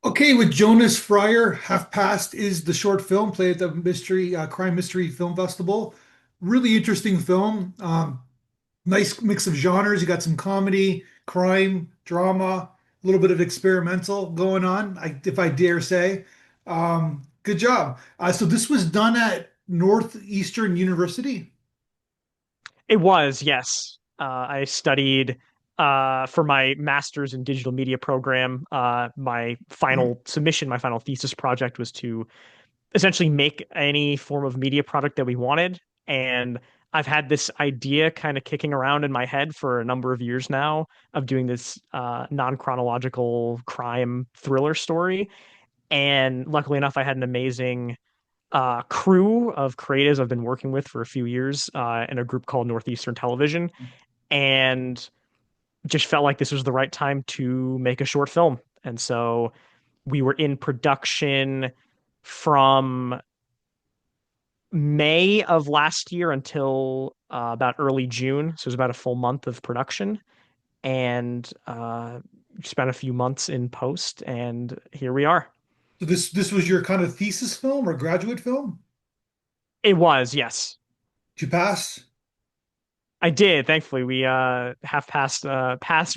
Okay, with Jonas Fryer, Half Past is the short film played at the Crime Mystery Film Festival. Really interesting film. Nice mix of genres. You got some comedy, crime, drama, a little bit of experimental going on, if I dare say. Good job. So this was done at Northeastern University. It was, yes. I studied for my master's in digital media program. My final submission, my final thesis project was to essentially make any form of media product that we wanted. And I've had this idea kind of kicking around in my head for a number of years now of doing this non-chronological crime thriller story. And luckily enough, I had an amazing crew of creatives I've been working with for a few years in a group called Northeastern Television, and just felt like this was the right time to make a short film. And so we were in production from May of last year until about early June. So it was about a full month of production and spent a few months in post, and here we are. So this was your kind of thesis film or graduate film? It was, yes. Did you pass? I did. Thankfully, we have passed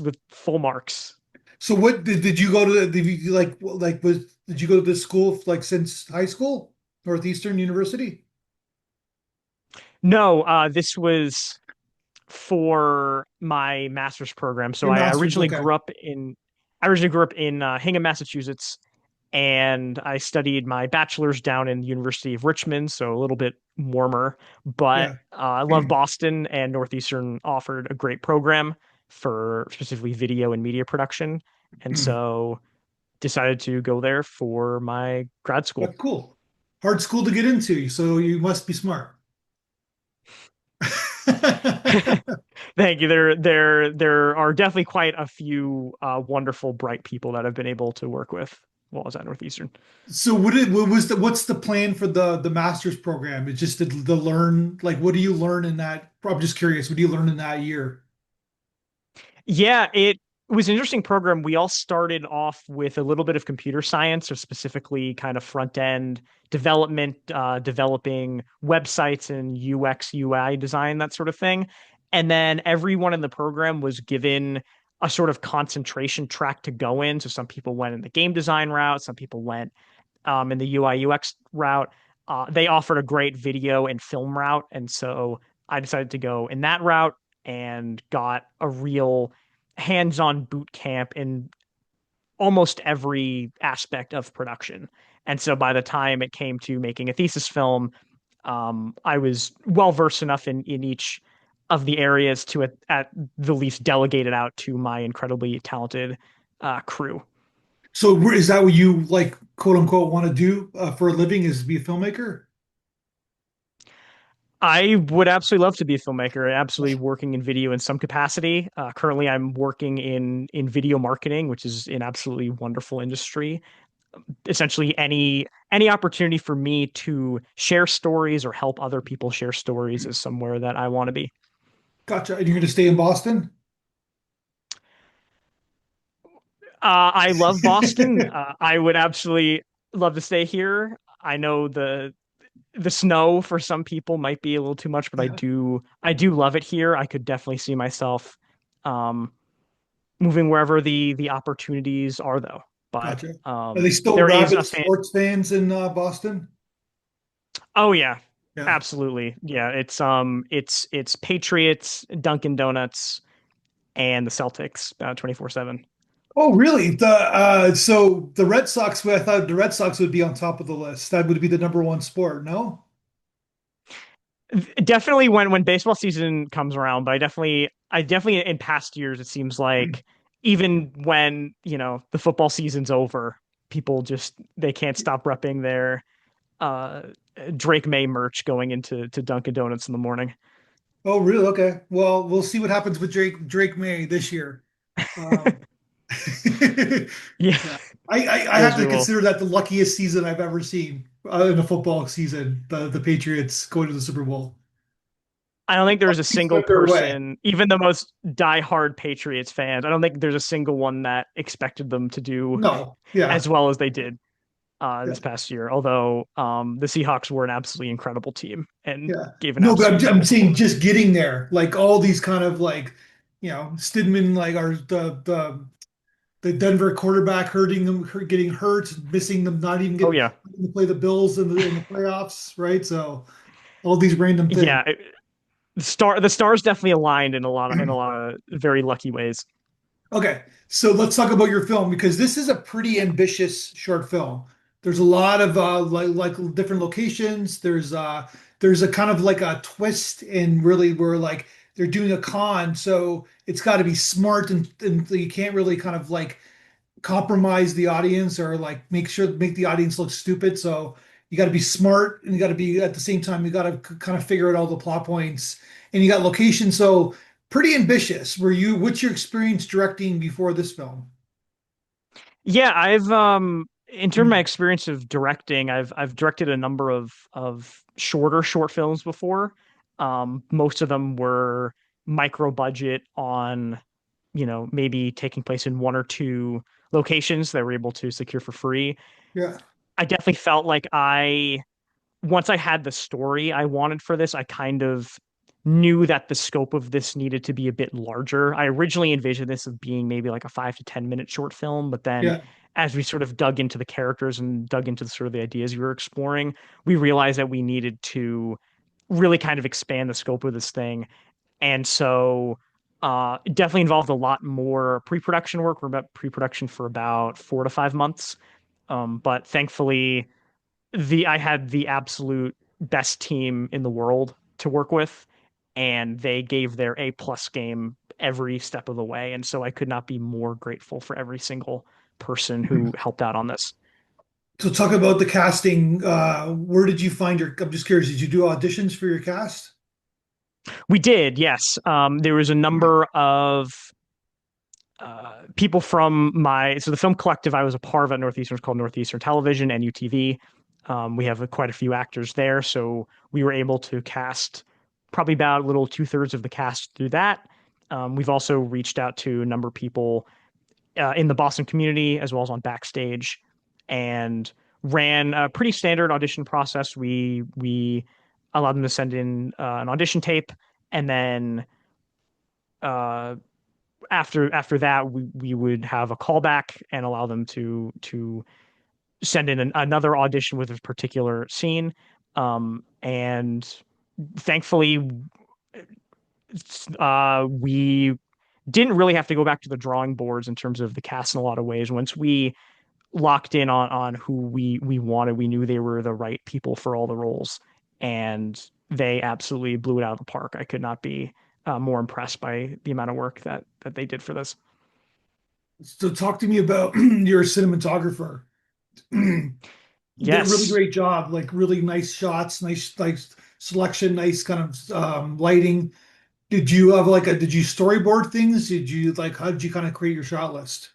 with full marks. So what did you go to did you like was did you go to this school like since high school? Northeastern University? No, this was for my master's program. So Your master's, okay. I originally grew up in Hingham, Massachusetts, and I studied my bachelor's down in the University of Richmond, so a little bit warmer. But Yeah. I love Boston, and Northeastern offered a great program for specifically video and media production, and so decided to go there for my grad school. That's cool. Hard school to get into, so you must be smart. Thank you. There are definitely quite a few wonderful, bright people that I've been able to work with while I was at Northeastern. So what's the plan for the master's program? It's just to learn like what do you learn in that? I'm just curious, what do you learn in that year? Yeah, it was an interesting program. We all started off with a little bit of computer science, or specifically kind of front end development, developing websites and UX, UI design, that sort of thing. And then everyone in the program was given a sort of concentration track to go in. So some people went in the game design route, some people went in the UI UX route. They offered a great video and film route, and so I decided to go in that route and got a real hands-on boot camp in almost every aspect of production. And so by the time it came to making a thesis film, I was well versed enough in each of the areas to at the least delegate it out to my incredibly talented crew. So is that what you like quote unquote want to do for a living is be a filmmaker? I would absolutely love to be a filmmaker, absolutely working in video in some capacity. Currently, I'm working in video marketing, which is an absolutely wonderful industry. Essentially, any opportunity for me to share stories or help other people share stories is somewhere that I want to be. Gotcha. And you're going to stay in Boston? I love Boston. I would absolutely love to stay here. I know the snow for some people might be a little too much, but Yeah. I do love it here. I could definitely see myself um moving wherever the opportunities are though. But Gotcha. Are they still there is rabid a fan. sports fans in Boston? Oh yeah, Yeah. absolutely. Yeah, it's Patriots, Dunkin' Donuts, and the Celtics 24/7. Oh, really? So the Red Sox, I thought the Red Sox would be on top of the list. That would be the number one sport, no? Definitely when baseball season comes around, but I definitely in past years it seems like even when, the football season's over, people just they can't stop repping their uh Drake May merch going into to Dunkin' Donuts in the morning. Oh, really? Okay. Well, we'll see what happens with Drake May this year. Um, Yeah, yeah, I have as to we will. consider that the luckiest season I've ever seen in a football season. The Patriots going to the Super Bowl. I don't think there's a Things single went their way. person, even the most diehard Patriots fans, I don't think there's a single one that expected them to do No, yeah, as well as they did this yeah, past year. Although the Seahawks were an absolutely incredible team and yeah. gave an No, but absolute I'm saying spectacle. just getting there, like all these kind of like, Stidman, like our the Denver quarterback hurting them, getting hurt, missing them, not even Oh getting yeah, to play the Bills in the playoffs, right? So all these random things. yeah. The stars definitely aligned in a lot of very lucky ways. Okay, so let's talk about your film because this is a pretty ambitious short film. There's a lot of like different locations. There's a kind of like a twist and really where like they're doing a con, so it's got to be smart and you can't really kind of like compromise the audience or like make the audience look stupid. So you got to be smart and you got to be at the same time you got to kind of figure out all the plot points and you got location. So pretty ambitious. What's your experience directing before this film? Yeah, I've in terms of my experience of directing, I've directed a number of shorter short films before. Most of them were micro budget on, maybe taking place in one or two locations that were able to secure for free. Yeah. I definitely felt like once I had the story I wanted for this, I kind of knew that the scope of this needed to be a bit larger. I originally envisioned this of being maybe like a 5 to 10 minute short film, but then Yeah. as we sort of dug into the characters and dug into the sort of the ideas we were exploring, we realized that we needed to really kind of expand the scope of this thing. And so it definitely involved a lot more pre-production work. We're about pre-production for about 4 to 5 months. But thankfully I had the absolute best team in the world to work with, and they gave their A+ game every step of the way. And so I could not be more grateful for every single person who helped out on this. So talk about the casting. Where did you find I'm just curious, did you do auditions for your cast? We did, yes. There was a number of people from the film collective I was a part of at Northeastern is called Northeastern Television, NUTV. We have quite a few actors there, so we were able to cast probably about a little 2/3 of the cast through that. We've also reached out to a number of people in the Boston community as well as on Backstage, and ran a pretty standard audition process. We allowed them to send in an audition tape, and then uh, after that we would have a callback and allow them to send in another audition with a particular scene. And thankfully we didn't really have to go back to the drawing boards in terms of the cast in a lot of ways. Once we locked in on who we wanted, we knew they were the right people for all the roles, and they absolutely blew it out of the park. I could not be more impressed by the amount of work that they did for this. So talk to me about your cinematographer. Did a really Yes. great job, like really nice shots, nice selection, nice kind of lighting. Did you storyboard things? How did you kind of create your shot list?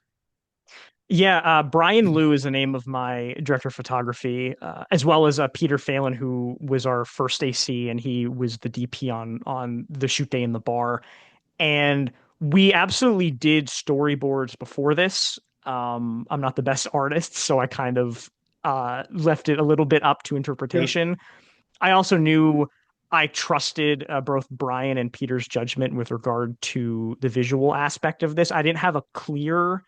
Yeah, Brian Liu is the name of my director of photography, as well as Peter Phelan, who was our first AC, and he was the DP on the shoot day in the bar. And we absolutely did storyboards before this. I'm not the best artist, so I kind of left it a little bit up to Yeah, interpretation. I also knew I trusted both Brian and Peter's judgment with regard to the visual aspect of this. I didn't have a clear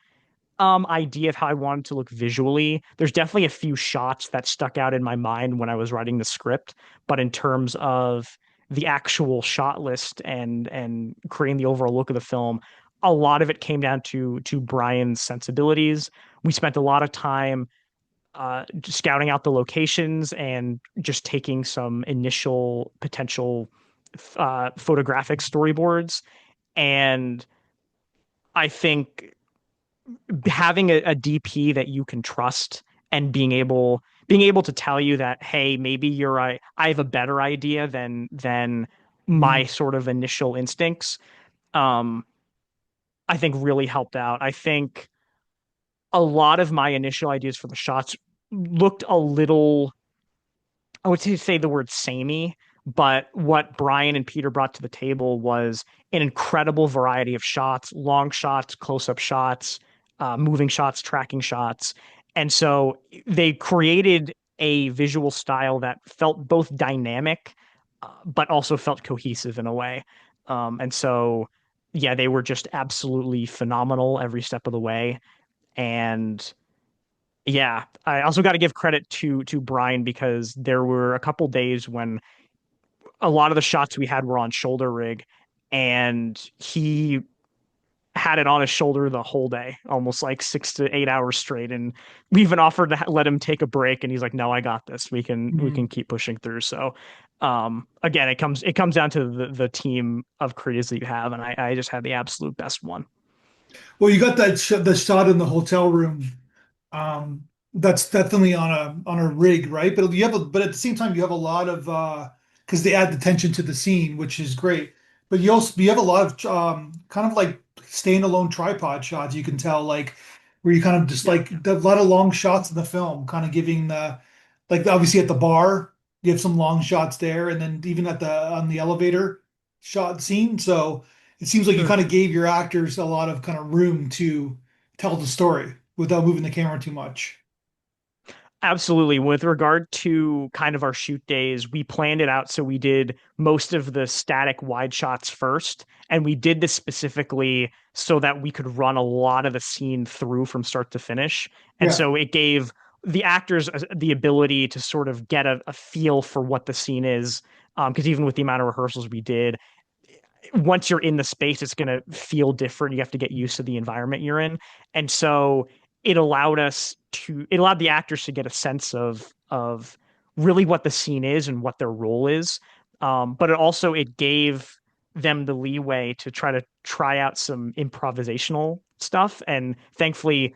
idea of how I wanted to look visually. There's definitely a few shots that stuck out in my mind when I was writing the script, but in terms of the actual shot list and creating the overall look of the film, a lot of it came down to Brian's sensibilities. We spent a lot of time just scouting out the locations and just taking some initial potential photographic storyboards. And I think having a DP that you can trust and being able to tell you that, hey, maybe you're right, I have a better idea than my mhm, sort of initial instincts. um I think really helped out. I think a lot of my initial ideas for the shots looked a little, I would say the word samey, But what Brian and Peter brought to the table was an incredible variety of shots, long shots, close-up shots, moving shots, tracking shots. And so they created a visual style that felt both dynamic, but also felt cohesive in a way. And so, yeah, they were just absolutely phenomenal every step of the way. And yeah, I also got to give credit to Brian because there were a couple days when a lot of the shots we had were on shoulder rig, and he had it on his shoulder the whole day, almost like 6 to 8 hours straight. And we even offered to let him take a break, and he's like, "No, I got this. We can Mhm. keep pushing through." So, again, it comes down to the team of creatives that you have, and I just had the absolute best one. Well, you got that sh the shot in the hotel room. That's definitely on a rig, right? But at the same time you have a lot of because they add the tension to the scene, which is great. But you have a lot of kind of like standalone tripod shots. You can tell like where you kind of just Yep. like a lot of long shots in the film, kind of giving the like obviously at the bar you have some long shots there, and then even at the on the elevator shot scene. So it seems like you Hmm. kind of gave your actors a lot of kind of room to tell the story without moving the camera too much. Absolutely. With regard to kind of our shoot days, we planned it out so we did most of the static wide shots first. And we did this specifically so that we could run a lot of the scene through from start to finish. And Yeah. so it gave the actors the ability to sort of get a feel for what the scene is. Because even with the amount of rehearsals we did, once you're in the space, it's going to feel different. You have to get used to the environment you're in. And so it allowed the actors to get a sense of really what the scene is and what their role is. But it gave them the leeway to try out some improvisational stuff. And thankfully,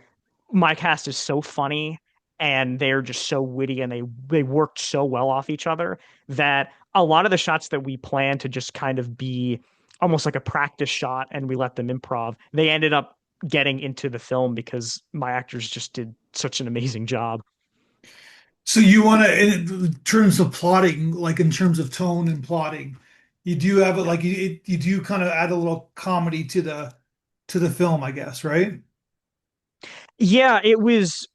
my cast is so funny and they're just so witty and they worked so well off each other that a lot of the shots that we planned to just kind of be almost like a practice shot and we let them improv, they ended up getting into the film because my actors just did such an amazing job. So you want to, in terms of plotting, like in terms of tone and plotting, you do have it Yeah. like you do kind of add a little comedy to the film, I guess, right? Yeah, it was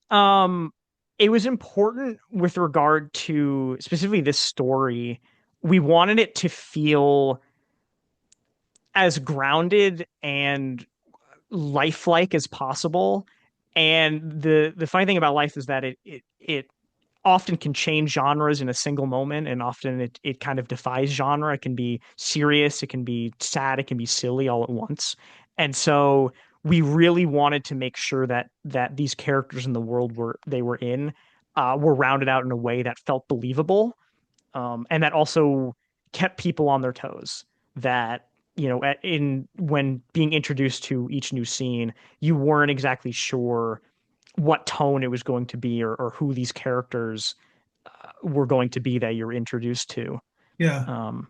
important with regard to specifically this story. We wanted it to feel as grounded and lifelike as possible. And the funny thing about life is that it often can change genres in a single moment, and often it kind of defies genre. It can be serious, it can be sad, it can be silly all at once. And so we really wanted to make sure that these characters in the world they were in were rounded out in a way that felt believable, and that also kept people on their toes. That in when being introduced to each new scene, you weren't exactly sure what tone it was going to be or who these characters were going to be that you're introduced to. Yeah. Um,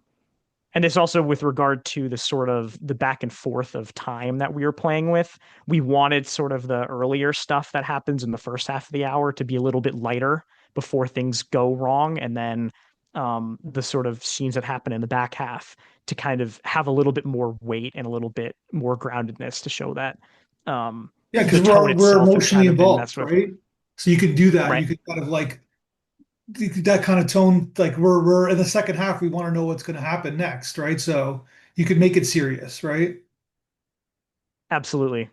and it's also with regard to the sort of the back and forth of time that we were playing with. We wanted sort of the earlier stuff that happens in the first half of the hour to be a little bit lighter before things go wrong. And then the sort of scenes that happen in the back half to kind of have a little bit more weight and a little bit more groundedness to show that Yeah, because the tone we're itself has emotionally kind of been involved, messed with. right? So you could do that. You Right. could kind of like that kind of tone, like we're in the second half, we want to know what's going to happen next, right? So you could make it serious, right? Absolutely.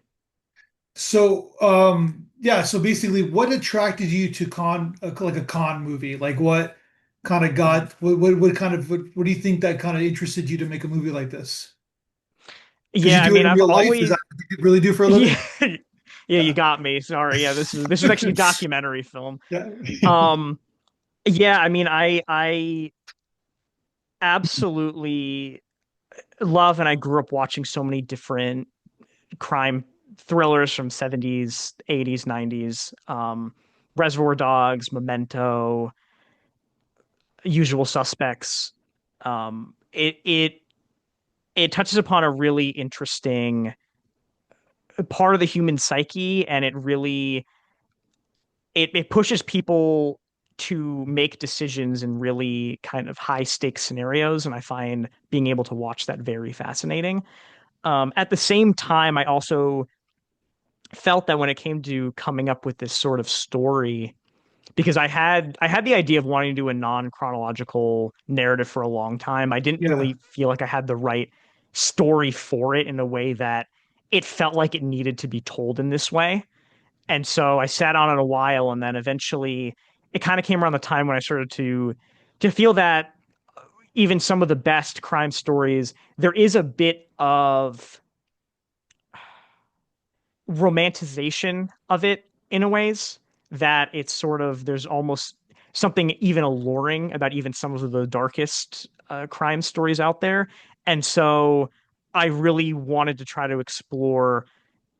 So, yeah, so basically, what attracted you to like a con movie? Like, what kind of Mhm. got, what do you think that kind of interested you to make a movie like this? Because you Yeah, I do it mean, in I've real life? Is always that what you really do for a living? yeah, yeah, you Yeah. got me. Sorry. Yeah, this is actually a documentary film. Yeah. Um, yeah, I mean, I absolutely love and I grew up watching so many different crime thrillers from 70s, 80s, 90s. Reservoir Dogs, Memento, Usual Suspects. It touches upon a really interesting part of the human psyche, and it pushes people to make decisions in really kind of high stakes scenarios, and I find being able to watch that very fascinating. At the same time, I also felt that when it came to coming up with this sort of story, because I had the idea of wanting to do a non-chronological narrative for a long time. I didn't Yeah. really feel like I had the right story for it in a way that it felt like it needed to be told in this way. And so I sat on it a while, and then eventually it kind of came around the time when I started to feel that even some of the best crime stories, there is a bit of romanticization of it in a ways that it's sort of there's almost something even alluring about even some of the darkest crime stories out there. And so I really wanted to try to explore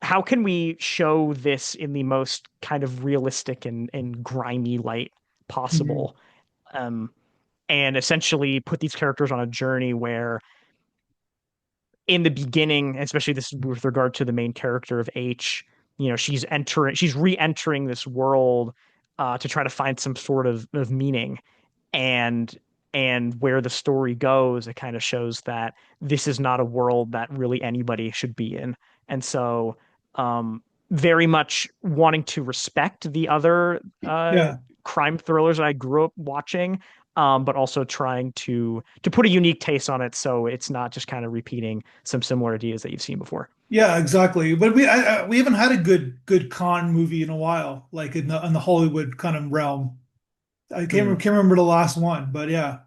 how can we show this in the most kind of realistic and grimy light Mhm. possible, um, and essentially put these characters on a journey where in the beginning, especially this with regard to the main character of H, she's re-entering this world to try to find some sort of meaning, and and where the story goes, it kind of shows that this is not a world that really anybody should be in, and so um, very much wanting to respect the other Yeah. crime thrillers that I grew up watching, but also trying to put a unique taste on it so it's not just kind of repeating some similar ideas that you've seen before. Yeah, exactly. But we haven't had a good con movie in a while, like in the Hollywood kind of realm. I Hmm. can't remember the last one, but yeah.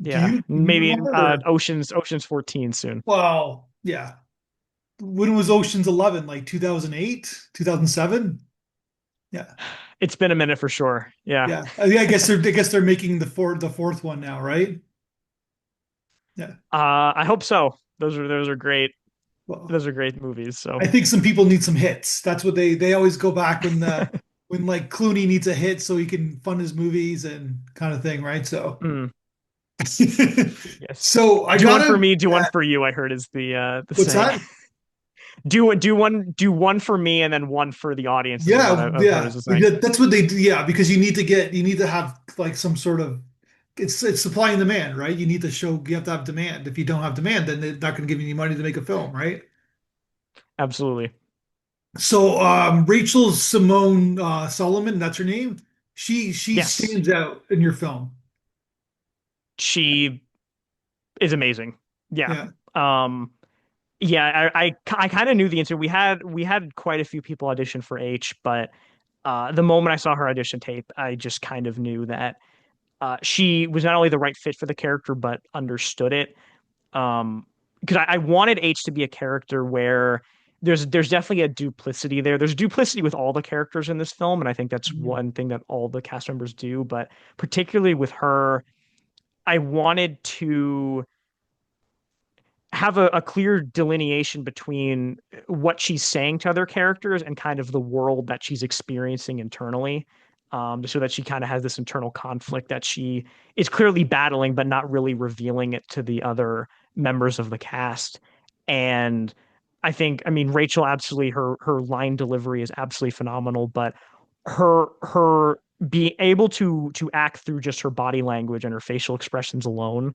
Do Yeah, you maybe remember? Or, Ocean's 14 soon. well, yeah. When was Ocean's 11? Like 2008, 2007? Yeah. It's been a minute for sure. Yeah. Yeah. I guess they're making the fourth one now, right? Yeah. I hope so. Those are great. Well, Those are great movies. So, I think some people need some hits. That's what they always go back when like Clooney needs a hit so he can fund his movies and kind of thing, right? So mm, yes. so I Do one for gotta me, do one yeah, for you, I heard is the what's saying. that? Do one for me and then one for the audience is what Yeah, I've heard is yeah. the saying. That's what they do. Yeah, because you need to have like some sort of it's supply and demand, right? You have to have demand. If you don't have demand, then they're not going to give you any money to make a film, right? Absolutely. So Rachel Simone Solomon, that's her name. She Yes. stands out in your film. She is amazing. Yeah. Yeah. Um yeah, I kind of knew the answer. We had quite a few people audition for H, but the moment I saw her audition tape, I just kind of knew that she was not only the right fit for the character, but understood it. Because I wanted H to be a character where there's definitely a duplicity there. There's duplicity with all the characters in this film, and I think that's Mhm. one thing that all the cast members do. But particularly with her, I wanted to have a clear delineation between what she's saying to other characters and kind of the world that she's experiencing internally. So that she kind of has this internal conflict that she is clearly battling, but not really revealing it to the other members of the cast. And I mean, Rachel absolutely her line delivery is absolutely phenomenal, but her being able to act through just her body language and her facial expressions alone,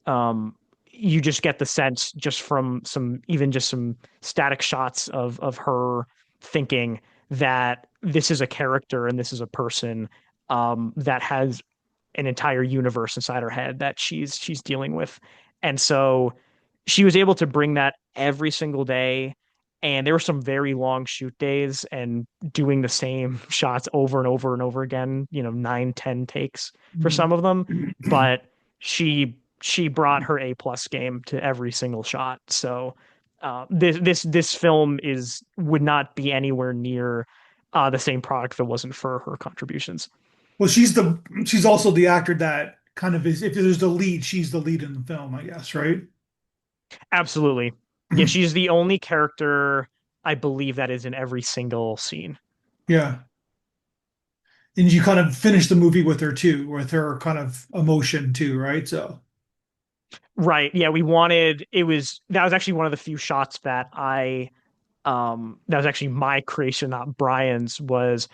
um, you just get the sense just from some static shots of her thinking that this is a character and this is a person that has an entire universe inside her head that she's dealing with. And so she was able to bring that every single day. And there were some very long shoot days and doing the same shots over and over and over again, 9, 10 takes for some of them. But she brought her A+ game to every single shot. So this film would not be anywhere near the same product if it wasn't for her contributions. Well, she's also the actor that kind of is if there's the lead, she's the lead in the film, I guess, right? Absolutely. Yeah, she's the only character I believe that is in every single scene. Yeah. And you kind of finish the movie with her too, with her kind of emotion too, right? So, Right. Yeah, we wanted it was that was actually one of the few shots that was actually my creation, not Brian's, was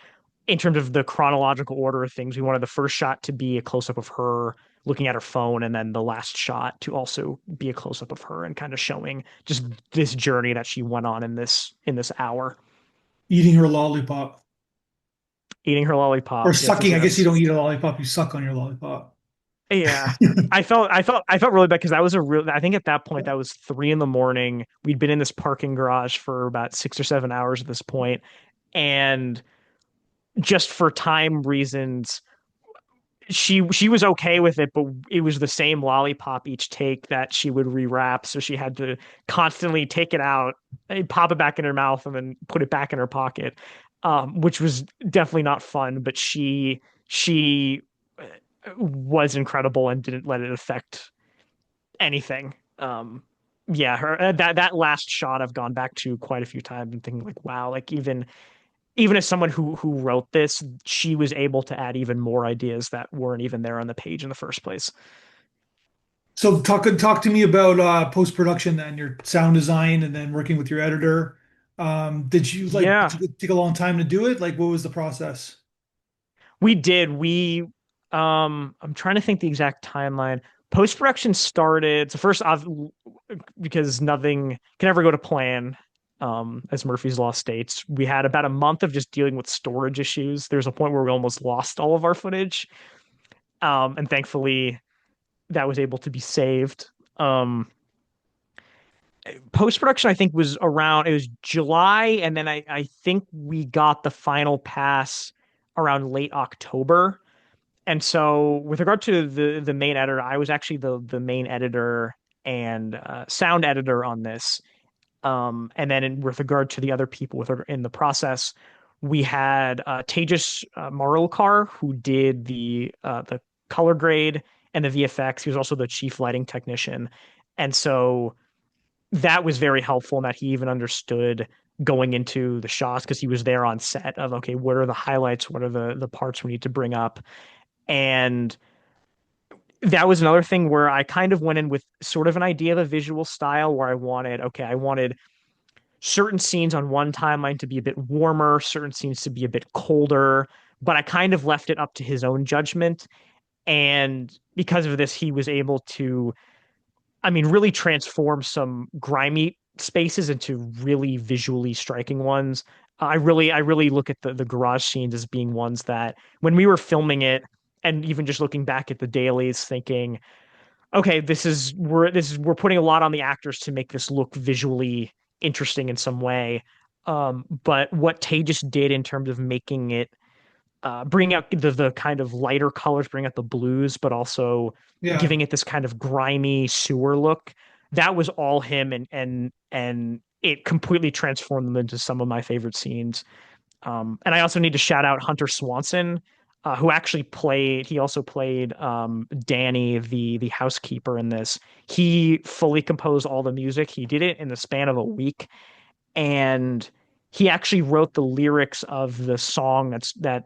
in terms of the chronological order of things, we wanted the first shot to be a close up of her looking at her phone, and then the last shot to also be a close up of her and kind of showing just this journey that she went on in this hour, Eating her lollipop eating her or lollipop. Yes, yes, sucking. I guess you yes. don't eat a lollipop, you suck on your lollipop. Yeah. I felt really bad because that was a real, I think at that point that was 3 in the morning. We'd been in this parking garage for about 6 or 7 hours at this point, and just for time reasons, she was okay with it, but it was the same lollipop each take that she would rewrap, so she had to constantly take it out, pop it back in her mouth, and then put it back in her pocket, which was definitely not fun. But she was incredible and didn't let it affect anything. Yeah, her that last shot I've gone back to quite a few times and thinking like, wow, like even as someone who wrote this, she was able to add even more ideas that weren't even there on the page in the first place. So talk to me about post-production then, your sound design and then working with your editor. Did Yeah, you take a long time to do it? Like what was the process? we did. I'm trying to think the exact timeline. Post-production started. So first off, because nothing can ever go to plan, as Murphy's Law states, we had about a month of just dealing with storage issues. There's a point where we almost lost all of our footage. And thankfully that was able to be saved. Um, Post production, I think, was around, it was July, and then I think we got the final pass around late October. And so, with regard to the main editor, I was actually the main editor and sound editor on this. And then, with regard to the other people in the process, we had Tejas Marulkar, who did the color grade and the VFX. He was also the chief lighting technician, and so that was very helpful in that he even understood going into the shots because he was there on set of, okay, what are the highlights, what are the parts we need to bring up. And that was another thing where I kind of went in with sort of an idea of a visual style where I wanted certain scenes on one timeline to be a bit warmer, certain scenes to be a bit colder, but I kind of left it up to his own judgment. And because of this, he was able to, I mean, really transform some grimy spaces into really visually striking ones. I really look at the garage scenes as being ones that when we were filming it, and even just looking back at the dailies, thinking, okay, we're putting a lot on the actors to make this look visually interesting in some way. But what Tay just did in terms of making it bring out the kind of lighter colors, bring out the blues, but also Yeah. giving it this kind of grimy sewer look. That was all him, and it completely transformed them into some of my favorite scenes. And I also need to shout out Hunter Swanson, who actually played. He also played Danny, the housekeeper in this. He fully composed all the music. He did it in the span of a week, and he actually wrote the lyrics of the song that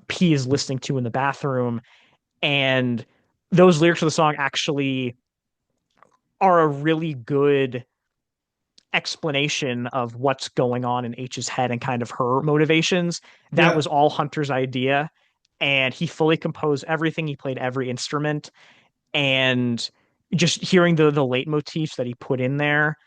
P is listening to in the bathroom. And those lyrics of the song actually are a really good explanation of what's going on in H's head and kind of her motivations. That Yeah. was all Hunter's idea. And he fully composed everything. He played every instrument. And just hearing the leitmotifs that he put in there,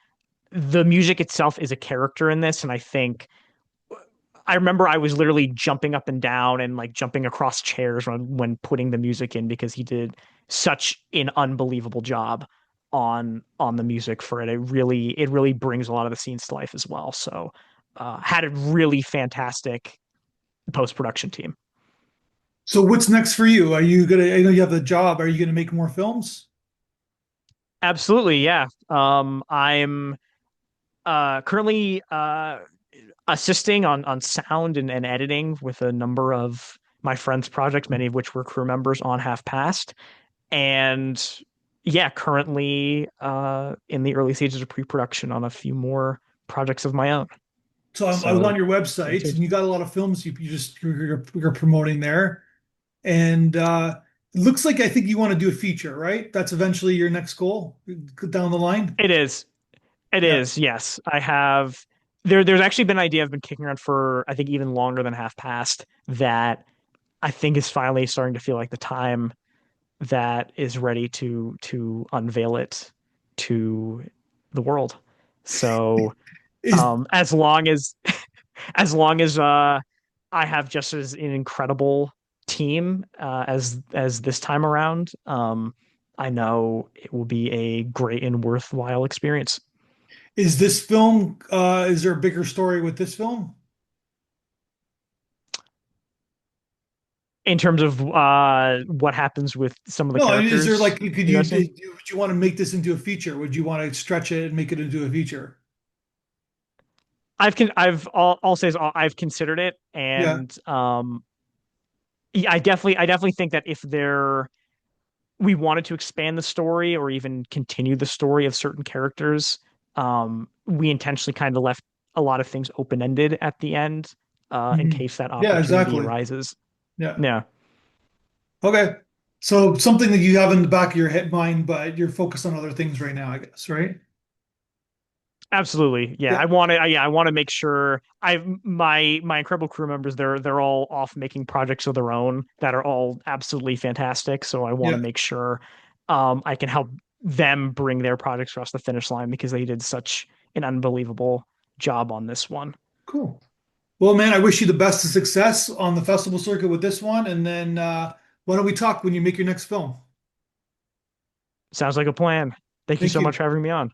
the music itself is a character in this. And I remember I was literally jumping up and down and like jumping across chairs when putting the music in because he did such an unbelievable job on the music for it. It really brings a lot of the scenes to life as well. So had a really fantastic post-production team. So what's next for you? Are you gonna, I know you have the job. Are you gonna make more films? Absolutely, yeah. I'm currently assisting on sound and editing with a number of my friends' projects, many of which were crew members on Half Past. And yeah, currently in the early stages of pre-production on a few more projects of my own. So I was on So your stay website tuned. and you got a lot of films you're promoting there. And it looks like I think you want to do a feature, right? That's eventually your next goal down the line. It is. It Yeah. is. Yes, I have. there's actually been an idea I've been kicking around for I think even longer than half past that I think is finally starting to feel like the time that is ready to unveil it to the world. So Is as long as as long as I have just as an incredible team as this time around, I know it will be a great and worthwhile experience. is this film is there a bigger story with this film? In terms of what happens with some of the No, I mean, is there characters, like could you're you asking? would you want to make this into a feature? Would you want to stretch it and make it into a feature? I'll say is I've considered it, Yeah. and yeah, I definitely think that if there we wanted to expand the story or even continue the story of certain characters, we intentionally kind of left a lot of things open ended at the end, in Mhm. case that Yeah, opportunity exactly. arises. Yeah. Yeah. Okay. So something that you have in the back of your head mind, but you're focused on other things right now, I guess, right? Absolutely. Yeah. Yeah. I want to make sure my incredible crew members, they're all off making projects of their own that are all absolutely fantastic. So I want to Yeah. make sure I can help them bring their projects across the finish line because they did such an unbelievable job on this one. Cool. Well, man, I wish you the best of success on the festival circuit with this one. And then why don't we talk when you make your next film? Sounds like a plan. Thank you Thank so much you. for having me on.